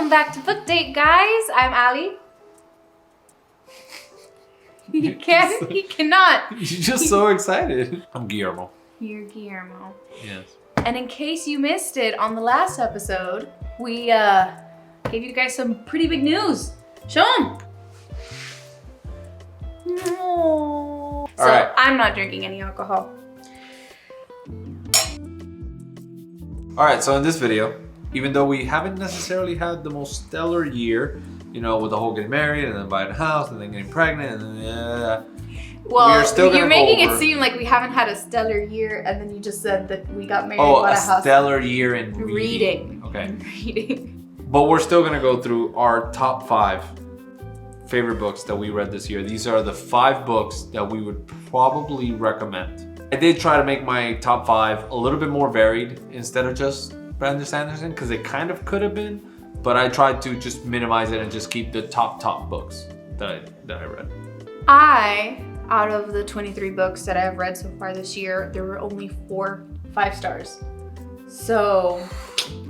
Welcome back to Book Date, guys. I'm Ali. He cannot. You're just so excited. I'm Guillermo. You're Guillermo. Yes. And in case you missed it on the last episode, we gave you guys some pretty big news. Show them. No. So right. I'm not drinking any alcohol. All right, so in this video, even though we haven't necessarily had the most stellar year, you know, with the whole getting married and then buying a house and then getting pregnant and then well, you're making it seem like we haven't had a stellar year, and then you just said that we got married, bought a house. Stellar year in reading. Okay. Reading. But we're still gonna go through our top 5 favorite books that we read this year. These are the 5 books that we would probably recommend. I did try to make my top 5 a little bit more varied instead of just Brandon Sanderson, because it kind of could have been, but I tried to just minimize it and just keep the top books that I read. Out of the 23 books that I've read so far this year, there were only 4 5-stars. So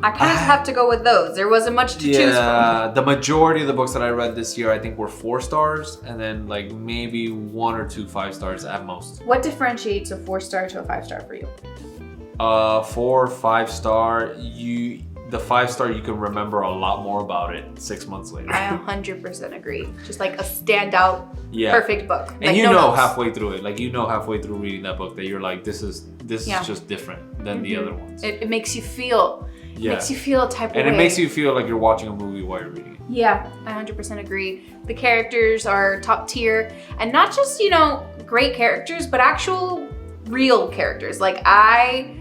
I kind of have to go with those. There wasn't much to choose from. Yeah, the majority of the books that I read this year, I think, were 4 stars, and then like maybe 1 or 2 5-stars at most. What differentiates a 4-star to a 5-star for you? 4 5-star, the 5-star you can remember a lot more about it 6 months later. I 100% agree. Just like a standout, perfect book. And like you no know notes. halfway through it, like you know halfway through reading that book that you're like, this is just different than the other ones. It makes you feel. Yeah. Makes you feel a type of way. And it makes you feel like you're watching a movie while you're reading it. Yeah, I 100% agree. The characters are top tier, and not just, you know, great characters, but actual real characters. Like, I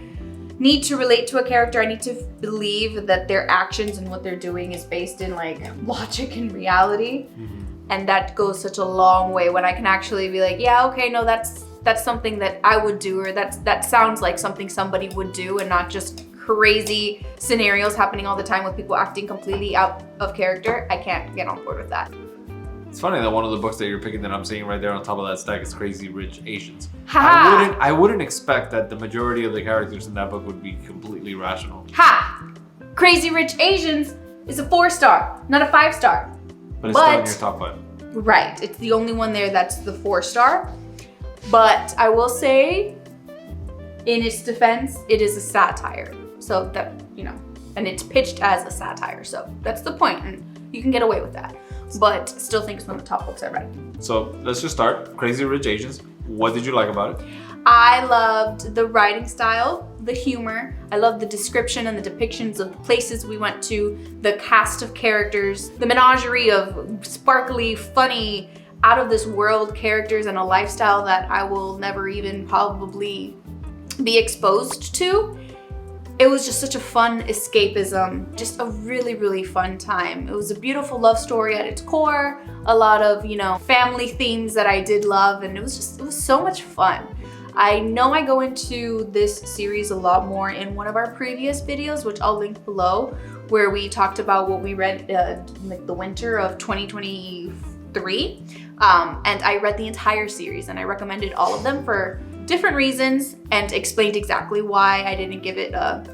need to relate to a character. I need to believe that their actions and what they're doing is based in like logic and reality. Mm-hmm. And that goes such a long way when I can actually be like, yeah, okay, no, that's something that I would do, or that sounds like something somebody would do, and not just crazy scenarios happening all the time with people acting completely out of character. I can't get on board with that. It's funny that one of the books that you're picking that I'm seeing right there on top of that stack is Crazy Rich Asians. Ha! I wouldn't expect that the majority of the characters in that book would be completely rational. Ha! Crazy Rich Asians is a 4-star, not a 5-star. But it's still in your top 5. Right, it's the only one there that's the 4-star. But I will say, in its defense, it is a satire. So that, you know, and it's pitched as a satire. So that's the point, and you can get away with that. But still think it's one of the top books I read. So let's just start. Crazy Rich Asians. What did you like about it? I loved the writing style, the humor. I loved the description and the depictions of the places we went to, the cast of characters, the menagerie of sparkly, funny, out of this world characters, and a lifestyle that I will never even probably be exposed to. It was just such a fun escapism, just a really, really fun time. It was a beautiful love story at its core, a lot of, you know, family themes that I did love, and it was so much fun. I know I go into this series a lot more in one of our previous videos, which I'll link below, where we talked about what we read like the winter of 2023. And I read the entire series, and I recommended all of them for different reasons and explained exactly why I didn't give it a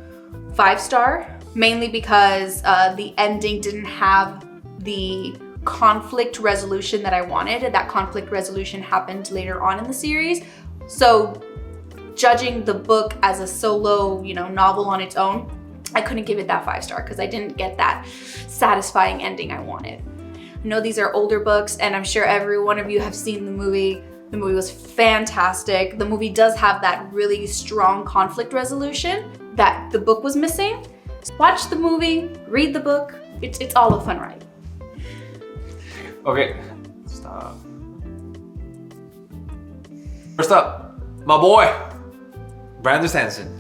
5-star, mainly because the ending didn't have the conflict resolution that I wanted, and that conflict resolution happened later on in the series. So judging the book as a solo, you know, novel on its own, I couldn't give it that 5-star because I didn't get that satisfying ending I wanted. I know these are older books, and I'm sure every one of you have seen the movie. The movie was fantastic. The movie does have that really strong conflict resolution that the book was missing. Watch the movie, read the book. It's all a fun ride. Okay, stop. First up, my boy, Brandon Sanderson.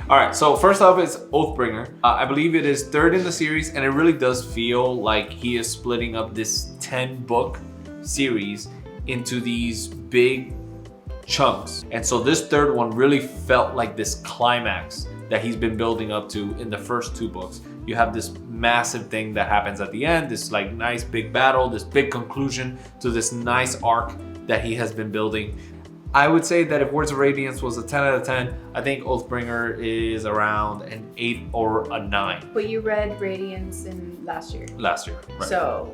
All right, so first up is Oathbringer. I believe it is 3rd in the series, and it really does feel like he is splitting up this 10-book series into these big chunks. And so this 3rd one really felt like this climax that he's been building up to in the first 2 books. You have this massive thing that happens at the end, this like nice big battle, this big conclusion to this nice arc that he has been building. I would say that if Words of Radiance was a 10 out of 10, I think Oathbringer is around an 8 or a 9. But you read Radiance in last year. Last year, right. So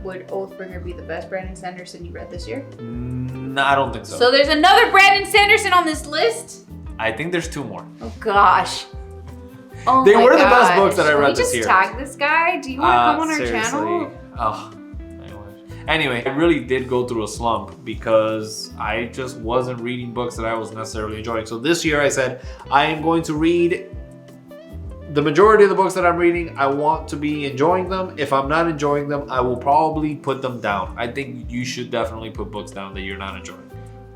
would Oathbringer be the best Brandon Sanderson you read this year? No, I don't think so. So there's another Brandon Sanderson on this list? I think there's 2 more. Oh gosh. Oh They my were the best gosh. books that I read this Can we year. just tag this guy? Do you want to come on our channel? Oh, I wish. Anyway, I really did go through a slump because I just wasn't reading books that I was necessarily enjoying. So this year I said, I am going to read the majority of the books that I'm reading. I want to be enjoying them. If I'm not enjoying them, I will probably put them down. I think you should definitely put books down that you're not enjoying.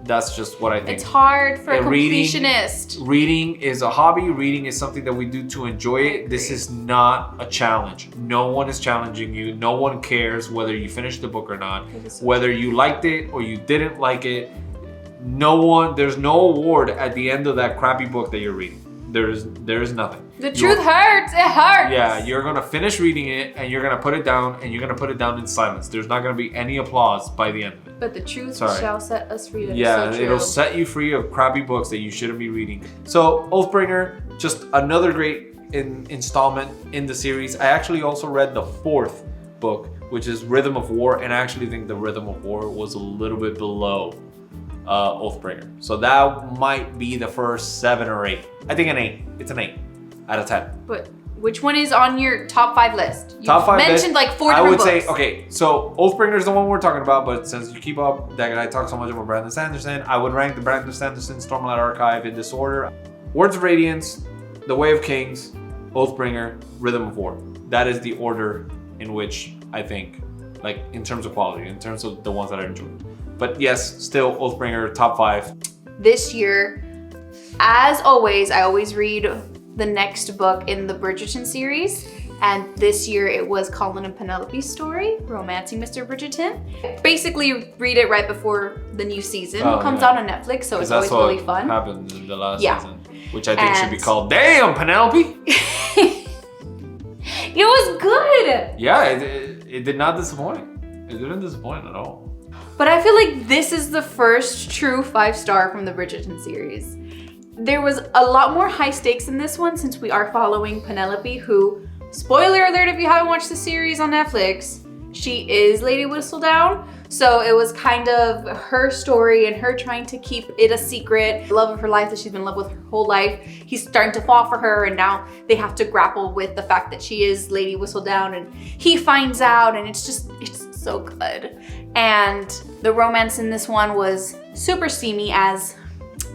That's just what I think. It's hard for a reading- completionist. Reading is a hobby. Reading is something that we do to enjoy it. This is not a challenge. No one is challenging you. No one cares whether you finished the book or not. Whether you liked it or you didn't like it. There's no award at the end of that crappy book that you're reading. There is nothing. The truth hurts. It hurts. Yeah, you're gonna finish reading it and you're gonna put it down and you're gonna put it down in silence. There's not gonna be any applause by the end of it. But the truth Sorry. shall set us free. That is Yeah, so true. it'll set you free of crappy books that you shouldn't be reading. So Oathbringer, just another great installment in the series. I actually also read the 4th book, which is Rhythm of War, and I actually think the Rhythm of War was a little bit below Oathbringer. So that might be the first 7 or 8. I think an 8. It's an 8 out of 10. But which one is on your top 5 list? You Top 5 mentioned list, like 4 I different would books. say, okay, so Oathbringer is the one we're talking about, but since you keep up that I talk so much about Brandon Sanderson, I would rank the Brandon Sanderson Stormlight Archive in this order. Words of Radiance, The Way of Kings, Oathbringer, Rhythm of War. That is the order in which I think, like in terms of quality, in terms of the ones that I enjoyed. But yes, still Oathbringer, top 5. This year, as always, I always read the next book in the Bridgerton series. And this year it was Colin and Penelope's story, Romancing Mr. Bridgerton. Basically read it right before the new season comes out on Netflix, so it's always really fun. Happened in the last Yeah. season, which I think should be called Damn Penelope. It was good! Yeah, it did not disappoint. It didn't disappoint at all. But I feel like this is the first true 5-star from the Bridgerton series. There was a lot more high stakes in this one since we are following Penelope, who, spoiler alert if you haven't watched the series on Netflix, she is Lady Whistledown. So it was kind of her story and her trying to keep it a secret. The love of her life that she's been in love with her whole life. He's starting to fall for her, and now they have to grapple with the fact that she is Lady Whistledown, and he finds out, and it's so good. And the romance in this one was super steamy, as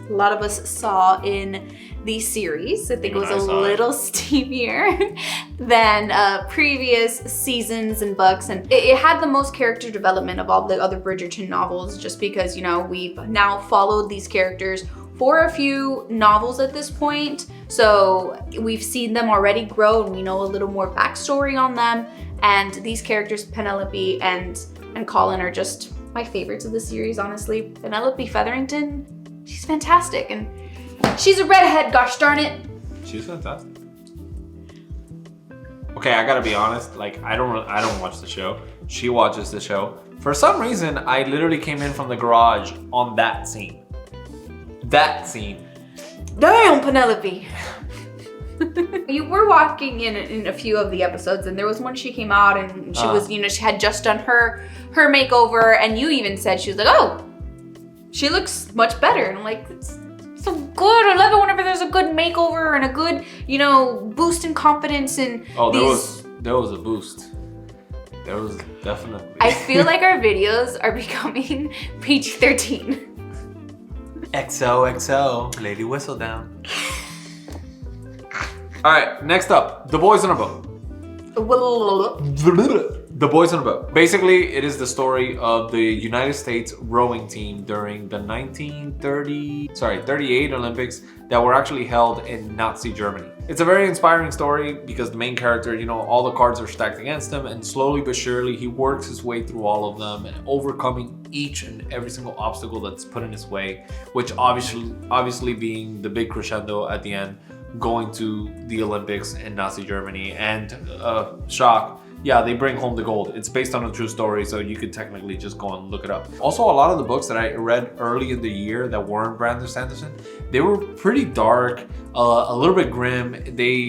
a lot of us saw in the series. I think it was a little steamier than previous seasons and books, and it had the most character development of all the other Bridgerton novels, just because, you know, we've now followed these characters for a few novels at this point, so we've seen them already grow and we know a little more backstory on them. And these characters, Penelope and Colin, are just my favorites of the series, honestly. Penelope Featherington, she's fantastic, and she's a redhead, gosh darn it. She's fantastic. Okay, I gotta be honest. Like, I don't watch the show. She watches the show. For some reason, I literally came in from the garage on that scene. That scene. Damn, Penelope. You were walking in a few of the episodes, and there was one she came out and she was, you know, she had just done her makeover, and you even said, she was like, oh, she looks much better. And I'm like, it's so good. I love it whenever there's a good makeover and a good, you know, boost in confidence. And there was a boost. There was definitely. I feel like our videos are becoming PG-13. XOXO, Lady Whistledown. All right, next up, The Boys on a Boat. The Boys on a Boat. Basically, it is the story of the United States rowing team during the 38 Olympics that were actually held in Nazi Germany. It's a very inspiring story because the main character, you know, all the cards are stacked against him, and slowly but surely he works his way through all of them and overcoming each and every single obstacle that's put in his way, which obviously being the big crescendo at the end, going to the Olympics in Nazi Germany, and shock, yeah, they bring home the gold. It's based on a true story, so you could technically just go and look it up. Also, a lot of the books that I read early in the year that weren't Brandon Sanderson, they were pretty dark, a little bit grim.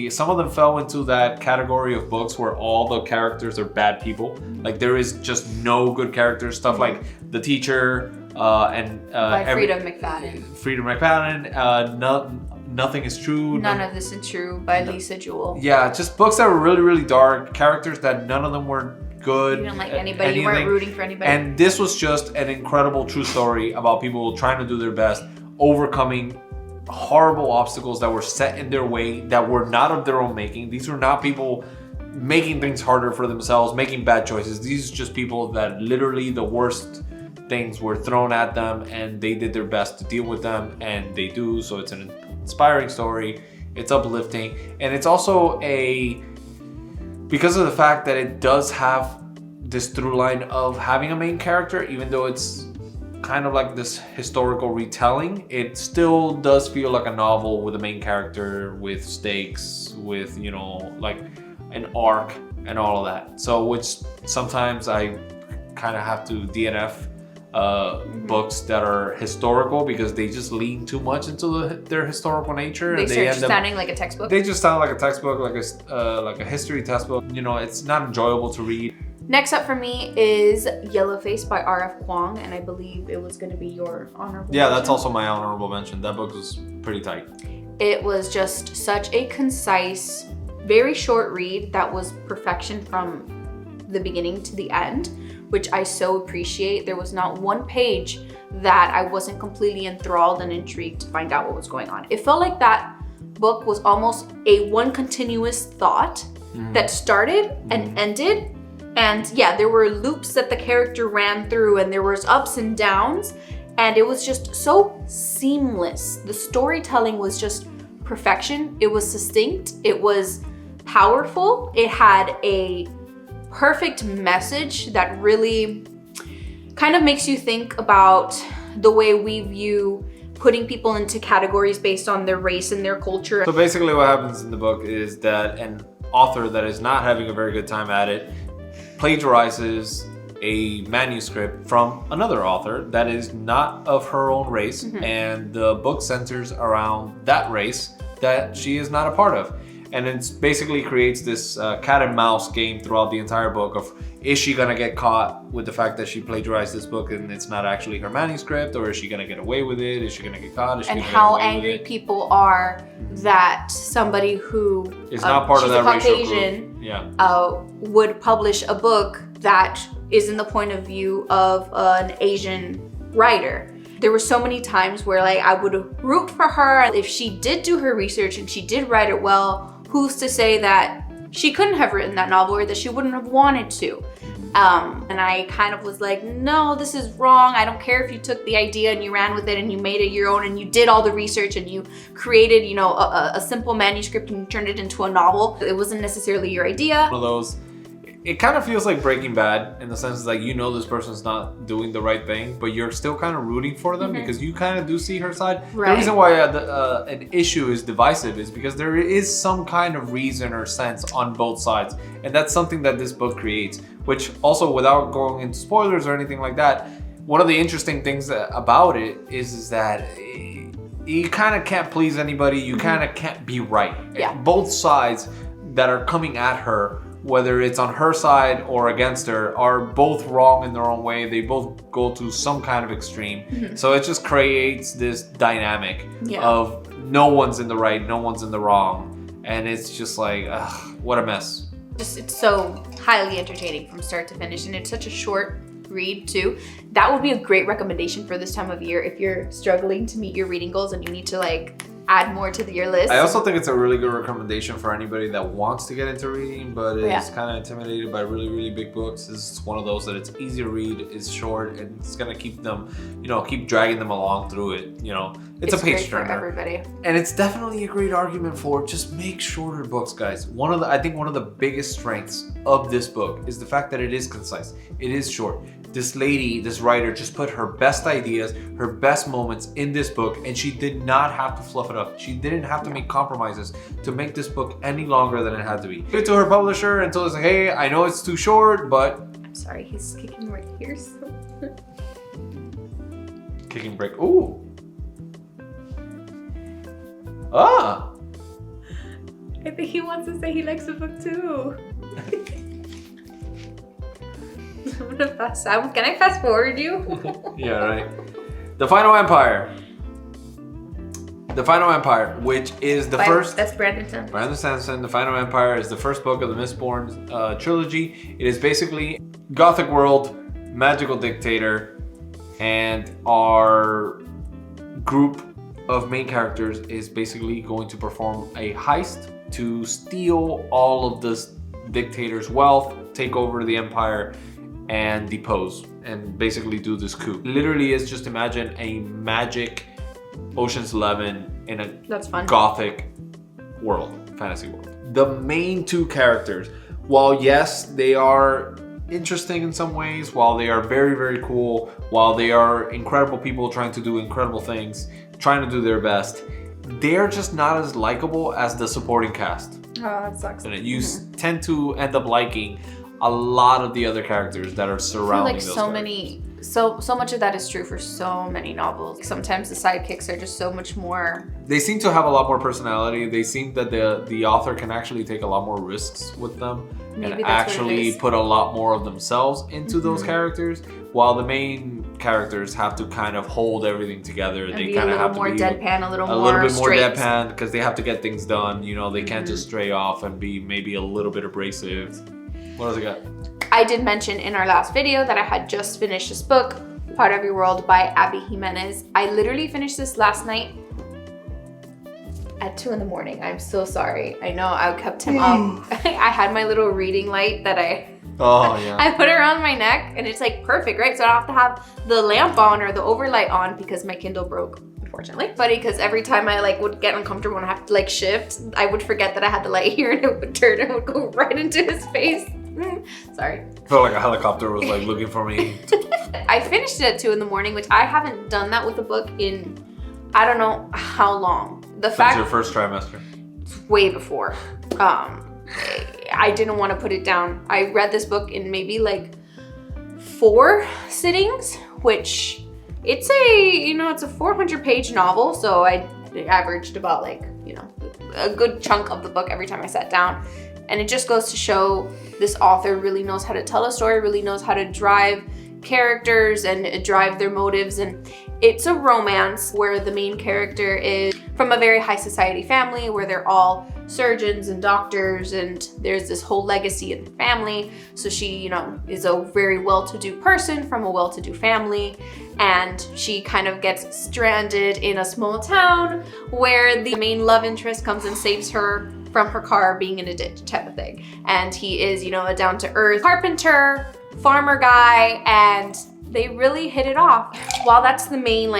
Some of them fell into that category of books where all the characters are bad people. Like there is just no good characters. Stuff like The Teacher and by Frida McFadden. Frida McFadden. Nothing is True. None of This is True by Lisa Jewell. Yeah, just books that were really, really dark. Characters that none of them were good. You didn't like anybody. You weren't rooting for anybody. And this was just an incredible true story about people trying to do their best, overcoming horrible obstacles that were set in their way that were not of their own making. These were not people making things harder for themselves, making bad choices. These are just people that literally the worst things were thrown at them and they did their best to deal with them, and they do. So it's an inspiring story, it's uplifting, and it's also because of the fact that it does have this through line of having a main character, even though it's kind of like this historical retelling, it still does feel like a novel with a main character, with stakes, with, you know, like an arc and all of that. So which sometimes I kind of have to DNF books that are historical because they just lean too much into their historical nature. They and start sounding like a textbook. They just sound like a textbook, like a history textbook. You know, it's not enjoyable to read. Next up for me is Yellowface by R.F. Kuang, and I believe it was going to be your honorable Yeah, mention. that's also my honorable mention. That book was pretty tight. It was just such a concise, very short read that was perfection from the beginning to the end, which I so appreciate. There was not one page that I wasn't completely enthralled and intrigued to find out what was going on. It felt like that book was almost one continuous thought that started and ended. And yeah, there were loops that the character ran through, and there was ups and downs, and it was just so seamless. The storytelling was just perfection. It was succinct. It was powerful. It had a perfect message that really kind of makes you think about the way we view putting people into categories based on their race and their culture. So basically what happens in the book is that an author that is not having a very good time at it plagiarizes a manuscript from another author that is not of her own race, and the book centers around that race that she is not a part of. And it basically creates this cat and mouse game throughout the entire book of, is she gonna get caught with the fact that she plagiarized this book and it's not actually her manuscript, or is she gonna get away with it? Is she gonna get caught? And how angry people are that somebody who is not part of that racial Caucasian group. Would publish a book that is in the point of view of an Asian writer. There were so many times where like I would root for her if she did do her research and she did write it well. Who's to say that she couldn't have written that novel or that she wouldn't have wanted to? And I kind of was like, no, this is wrong. I don't care if you took the idea and you ran with it and you made it your own and you did all the research and you created, you know, a simple manuscript and you turned it into a novel. It wasn't necessarily your idea. One of those, it kind of feels like Breaking Bad in the sense that you know this person's not doing the right thing, but you're still kind of rooting for them because you kind of do see her side. Right. The reason why an issue is divisive is because there is some kind of reason or sense on both sides. And that's something that this book creates, which also, without going into spoilers or anything like that, one of the interesting things about it is that you kind of can't please anybody. You kind of can't be right. Yeah. Both sides that are coming at her, whether it's on her side or against her, are both wrong in their own way. They both go to some kind of extreme. So it just creates this dynamic of no one's in the right, no one's in the wrong. And it's just like, ugh, what a mess. It's so highly entertaining from start to finish, and it's such a short read too. That would be a great recommendation for this time of year if you're struggling to meet your reading goals and you need to like add more to your list. I also think it's a really good recommendation for anybody that wants to get into reading but is kind of intimidated by really, really big books. It's one of those that it's easy to read, it's short, and it's gonna keep them, you know, keep dragging them along through it. You know, It's a page great turner for everybody. And it's definitely a great argument for just make shorter books, guys. I think one of the biggest strengths of this book is the fact that it is concise. It is short. This lady, this writer, just put her best ideas, her best moments in this book, and she did not have to fluff it up. She didn't have to make compromises to make this book any longer than it had to be. Give it to her publisher and told us, hey, I know it's too short, but... I'm sorry, he's kicking right here. So. Kicking break. Ooh. Ah. I think he wants to say he likes the book too. I'm gonna fast. Can I fast forward you? Yeah, right. The Final Empire. The Final Empire, which is the first... That's Brandon Sanderson. Brandon Sanderson. The Final Empire is the first book of the Mistborn trilogy. It is basically Gothic world, magical dictator, and our group of main characters is basically going to perform a heist to steal all of this dictator's wealth, take over the empire, and depose, and basically do this coup. Literally is just imagine a magic Ocean's 11 in a Gothic world, fantasy world. The main two characters, while yes, they are interesting in some ways, while they are very, very cool, while they are incredible people trying to do incredible things, trying to do their best, they're just not as likable as the supporting cast. Oh, that sucks. And you tend to end up liking a lot of the other characters that are surrounding those characters. So much of that is true for so many novels. Sometimes the sidekicks are just so much more... They seem to have a lot more personality. They seem that the author can actually take a lot more risks with them and actually put a lot more of themselves into those characters, while the main characters have to kind of hold everything together. And they kind of have to be deadpan, a little bit more deadpan, because they have to get things done. You know, they can't just stray off and be maybe a little bit abrasive. What else you got? I did mention in our last video that I had just finished this book, Part of Your World by Abby Jimenez. I literally finished this last night at 2 in the morning. I'm so sorry. I know I kept him up. I had my little reading light that I put around my neck, and it's like perfect, right? So I don't have to have the lamp on or the overlight on because my Kindle broke, unfortunately. Funny, because every time I would get uncomfortable and have to shift, I would forget that I had the light here, and it would turn and would go right into his face. Sorry. I felt like a helicopter was looking for me. I finished it at 2 in the morning, which I haven't done that with a book in I don't know how long. Since your first trimester. Way before. I didn't want to put it down. I read this book in maybe 4 sittings, which it's a 400-page novel, so I averaged about a good chunk of the book every time I sat down. And it just goes to show this author really knows how to tell a story, really knows how to drive characters and drive their motives. And it's a romance where the main character is from a very high society family where they're all surgeons and doctors, and there's this whole legacy in the family. So she, is a very well-to-do person from a well-to-do family, and she kind of gets stranded in a small town where the main love interest comes and saves her from her car being in a ditch type of thing. And he is, a down-to-earth carpenter, farmer guy, and they really hit it off. While that's the main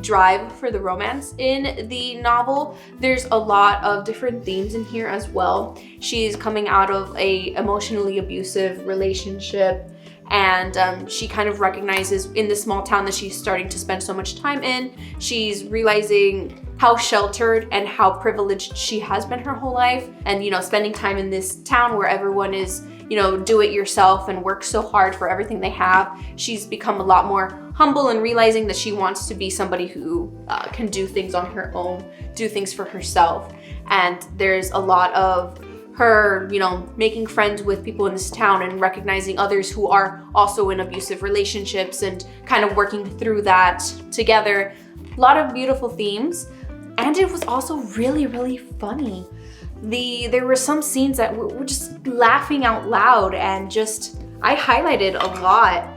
drive for the romance in the novel, there's a lot of different themes in here as well. She's coming out of a emotionally abusive relationship, and she kind of recognizes in the small town that she's starting to spend so much time in, she's realizing how sheltered and how privileged she has been her whole life. And, spending time in this town where everyone is, do it yourself and work so hard for everything they have, she's become a lot more humble and realizing that she wants to be somebody who can do things on her own, do things for herself. And there's a lot of her, making friends with people in this town and recognizing others who are also in abusive relationships and kind of working through that together. A lot of beautiful themes. And it was also really, really funny. There were some scenes that were just laughing out loud, and I highlighted a lot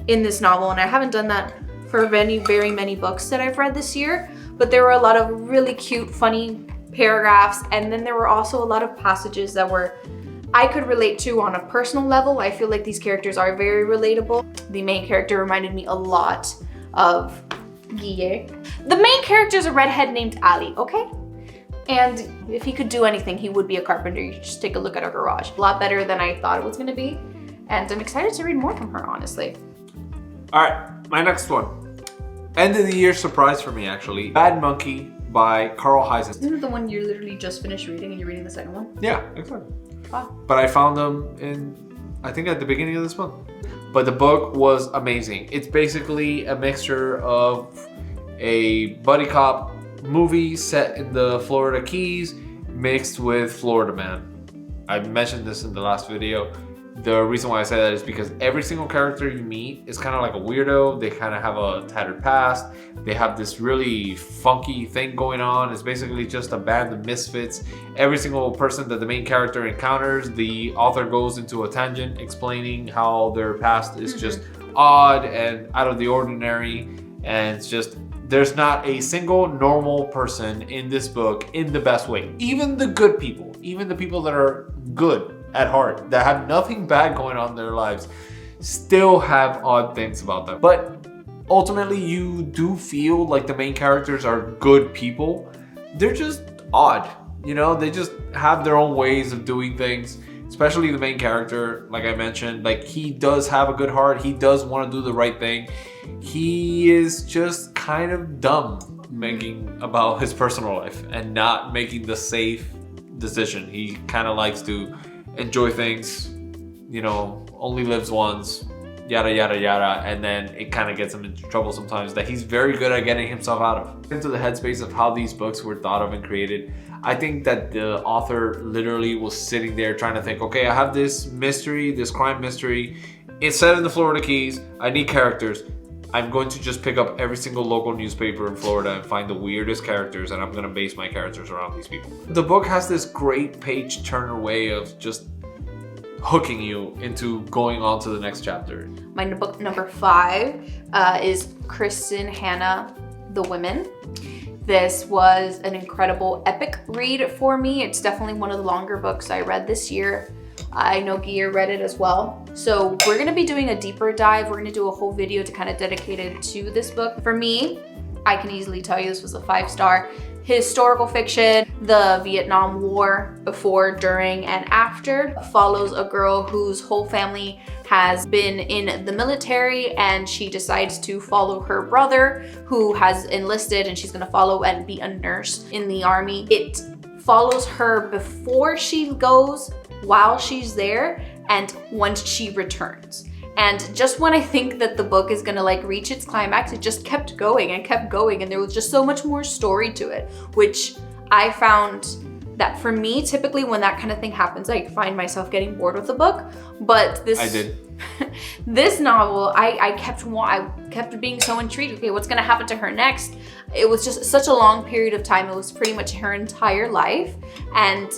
in this novel, and I haven't done that for very many books that I've read this year, but there were a lot of really cute, funny paragraphs, and then there were also a lot of passages that I could relate to on a personal level. I feel like these characters are very relatable. The main character reminded me a lot of Guille. The main character is a redhead named Ali, okay? And if he could do anything, he would be a carpenter. You just take a look at her garage. A lot better than I thought it was gonna be. And I'm excited to read more from her, honestly. All right, my next one. End of the year surprise for me, actually. Bad Monkey by Hiaasen. Isn't it the one you literally just finished reading and you're reading the second one? Yeah, exactly. Wow. But I found them I think at the beginning of this month. But the book was amazing. It's basically a mixture of a buddy cop movie set in the Florida Keys mixed with Florida Man. I mentioned this in the last video. The reason why I say that is because every single character you meet is kind of like a weirdo. They kind of have a tattered past. They have this really funky thing going on. It's basically just a band of misfits. Every single person that the main character encounters, the author goes into a tangent explaining how their past is just odd and out of the ordinary. And it's just, there's not a single normal person in this book in the best way. Even the good people, even the people that are good at heart, that have nothing bad going on in their lives, still have odd things about them. But ultimately, you do feel like the main characters are good people. They're just odd, you know? They just have their own ways of doing things. Especially the main character, like I mentioned, like he does have a good heart. He does want to do the right thing. He is just kind of dumb making about his personal life and not making the safe decision. He kind of likes to enjoy things, you know, only lives once, yada yada yada, and then it kind of gets him into trouble sometimes that he's very good at getting himself out of. Into the headspace of how these books were thought of and created, I think that the author literally was sitting there trying to think, okay, I have this mystery, this crime mystery, it's set in the Florida Keys, I need characters. I'm going to just pick up every single local newspaper in Florida and find the weirdest characters, and I'm going to base my characters around these people. The book has this great page turner way of just hooking you into going on to the next chapter. My book number 5 is Kristin, Hannah, The Women. This was an incredible epic read for me. It's definitely one of the longer books I read this year. I know Gia read it as well. So we're gonna be doing a deeper dive. We're gonna do a whole video to kind of dedicate it to this book. For me, I can easily tell you this was a 5-star. Historical fiction, the Vietnam War before, during, and after follows a girl whose whole family has been in the military, and she decides to follow her brother who has enlisted, and she's gonna follow and be a nurse in the army. It follows her before she goes, while she's there, and once she returns. And just when I think that the book is gonna like reach its climax, it just kept going and kept going, and there was just so much more story to it, which I found that for me, typically when that kind of thing happens, I find myself getting bored with the book. But this, I did. This novel, I kept being so intrigued. Okay, what's gonna happen to her next? It was just such a long period of time. It was pretty much her entire life, and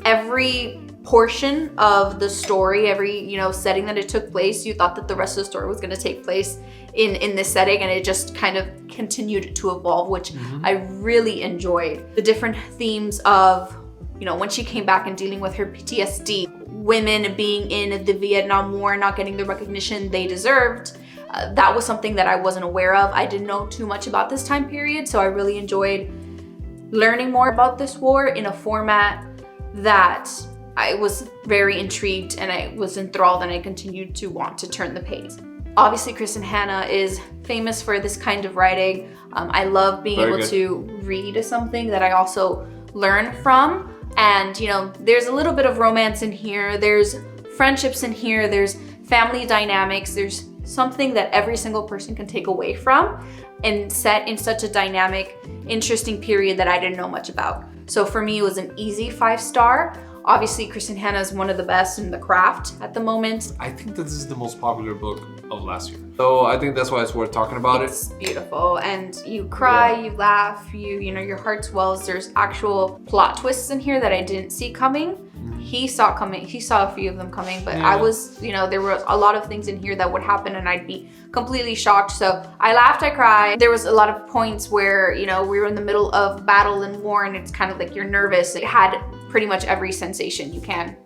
every portion of the story, every, you know, setting that it took place, you thought that the rest of the story was going to take place in this setting, and it just kind of continued to evolve, which I really enjoyed. The different themes of, you know, when she came back and dealing with her PTSD, women being in the Vietnam War, not getting the recognition they deserved. That was something that I wasn't aware of. I didn't know too much about this time period, so I really enjoyed learning more about this war in a format that I was very intrigued, and I was enthralled, and I continued to want to turn the page. Obviously, Kristin Hannah is famous for this kind of writing. I love being able to read something that I also learn from. And, you know, there's a little bit of romance in here. There's friendships in here. There's family dynamics. There's something that every single person can take away from, and set in such a dynamic, interesting period that I didn't know much about. So for me, it was an easy 5-star. Obviously, Kristin Hannah is one of the best in the craft at the moment. I think that this is the most popular book of last year. So I think that's why it's worth talking about. It's beautiful, and you cry, you laugh, you know, your heart swells. There's actual plot twists in here that I didn't see coming. He saw a few of them coming, but I was, you know, there were a lot of things in here that would happen and I'd be completely shocked. So I laughed, I cried. There was a lot of points where, you know, we were in the middle of battle and war, and it's kind of like you're nervous. It had pretty much every sensation you can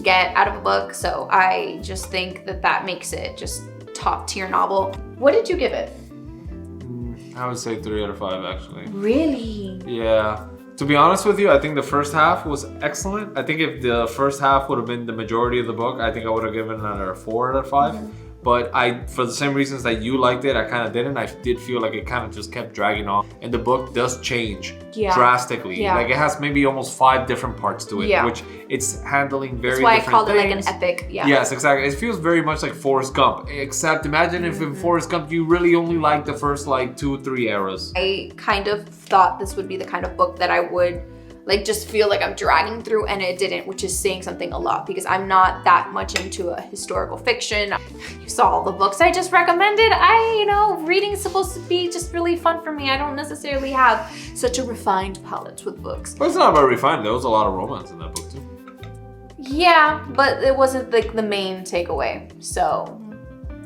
get out of a book. So I just think that that makes it just top tier novel. What did you give it? I would say 3 out of 5 actually. Really? Yeah. To be honest with you, I think the first half was excellent. I think if the first half would have been the majority of the book, I think I would have given it a 4 out of 5. But for the same reasons that you liked it, I kind of didn't. I did feel like it kind of just kept dragging on. And the book does change drastically. Yeah. Like it has maybe almost 5 different parts to it, which it's handling very different things. That's why I called it like an epic. Yeah. Yes, exactly. It feels very much like Forrest Gump. Except imagine if in Forrest Gump you really only liked the first like 2 or 3 eras. I kind of thought this would be the kind of book that I would like just feel like I'm dragging through, and it didn't, which is saying something a lot because I'm not that much into a historical fiction. You saw all the books I just recommended. Reading is supposed to be just really fun for me. I don't necessarily have such a refined palette with books. But it's not about refined. There was a lot of romance in that book too. Yeah, but it wasn't like the main takeaway. So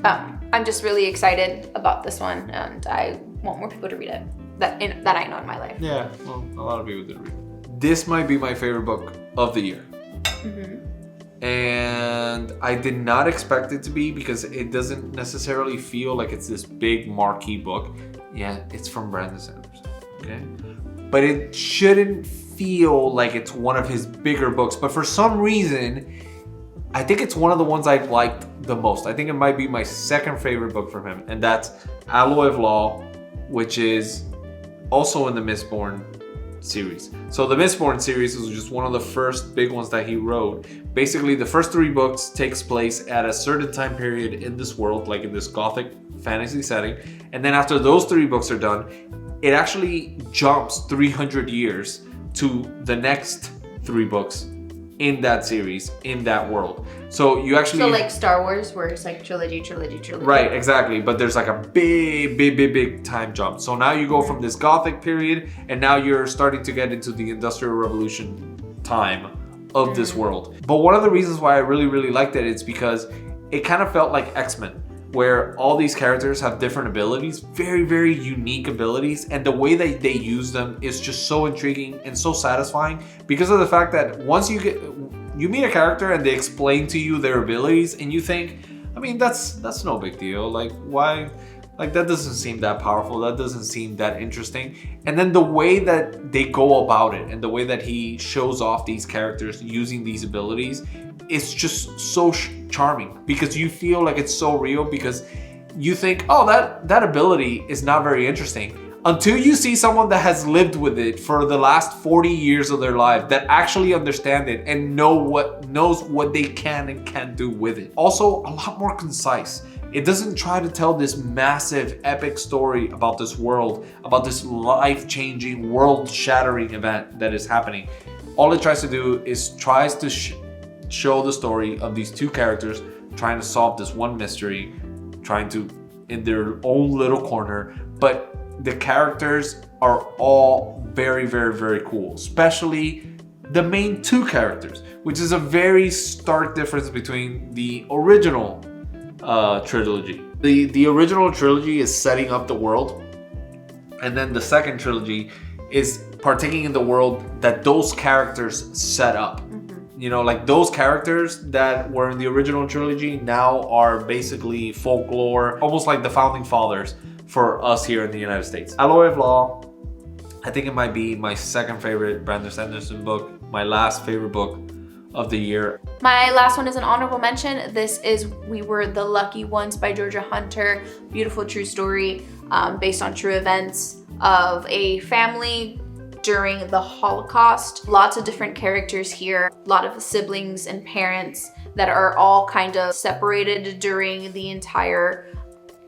I'm just really excited about this one, and I want more people to read it that I know in my life. Yeah, well, a lot of people did read it. This might be my favorite book of the year. And I did not expect it to be because it doesn't necessarily feel like it's this big marquee book. Yeah, it's from Brandon Sanderson, okay? But it shouldn't feel like it's one of his bigger books. But for some reason, I think it's one of the ones I've liked the most. I think it might be my second favorite book from him. And that's Alloy of Law, which is also in the Mistborn series. So the Mistborn series was just one of the first big ones that he wrote. Basically, the first 3 books takes place at a certain time period in this world, like in this gothic fantasy setting. And then after those 3 books are done, it actually jumps 300 years to the next 3 books in that series, in that world. So you actually... So like Star Wars, where it's like trilogy. Right, exactly. But there's like a big time jump. So now you go from this gothic period, and now you're starting to get into the Industrial Revolution time of this world. But one of the reasons why I really liked it is because it kind of felt like X-Men, where all these characters have different abilities, very unique abilities, and the way that they use them is just so intriguing and so satisfying because of the fact that once you meet a character and they explain to you their abilities and you think, I mean, that's no big deal. Like, why? Like, that doesn't seem that powerful. That doesn't seem that interesting. And then the way that they go about it and the way that he shows off these characters using these abilities, it's just so charming because you feel like it's so real because you think, oh, that ability is not very interesting until you see someone that has lived with it for the last 40 years of their life that actually understand it and knows what they can and can't do with it. Also, a lot more concise. It doesn't try to tell this massive epic story about this world, about this life-changing, world-shattering event that is happening. All it tries to do is tries to show the story of these 2 characters trying to solve this one mystery, trying to in their own little corner. But the characters are all very cool, especially the main 2 characters, which is a very stark difference between the original trilogy. The original trilogy is setting up the world, and then the second trilogy is partaking in the world that those characters set up. You know, like those characters that were in the original trilogy now are basically folklore, almost like the founding fathers for us here in the United States. Alloy of Law, I think it might be my second favorite Brandon Sanderson book, my last favorite book of the year. My last one is an honorable mention. This is We Were the Lucky Ones by Georgia Hunter. Beautiful true story based on true events of a family during the Holocaust. Lots of different characters here, a lot of siblings and parents that are all kind of separated during the entire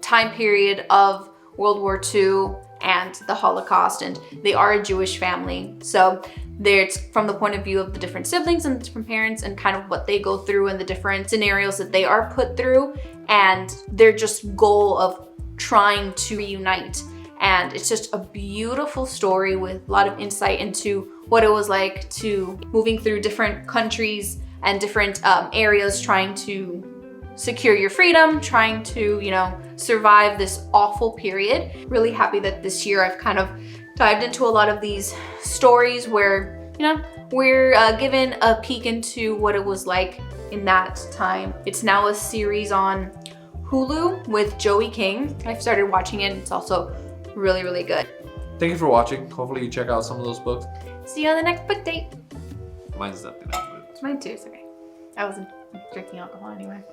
time period of World War II and the Holocaust, and they are a Jewish family. So it's from the point of view of the different siblings and different parents and kind of what they go through and the different scenarios that they are put through and their just goal of trying to reunite. And it's just a beautiful story with a lot of insight into what it was like to moving through different countries and different areas, trying to secure your freedom, trying to, survive this awful period. Really happy that this year I've kind of dived into a lot of these stories where, we're given a peek into what it was like in that time. It's now a series on Hulu with Joey King. I've started watching it. It's also really, really good. Thank you for watching. Hopefully you check out some of those books. See you on the next book date. Mine's nothing else. Mine too, it's okay. I wasn't drinking alcohol anyway.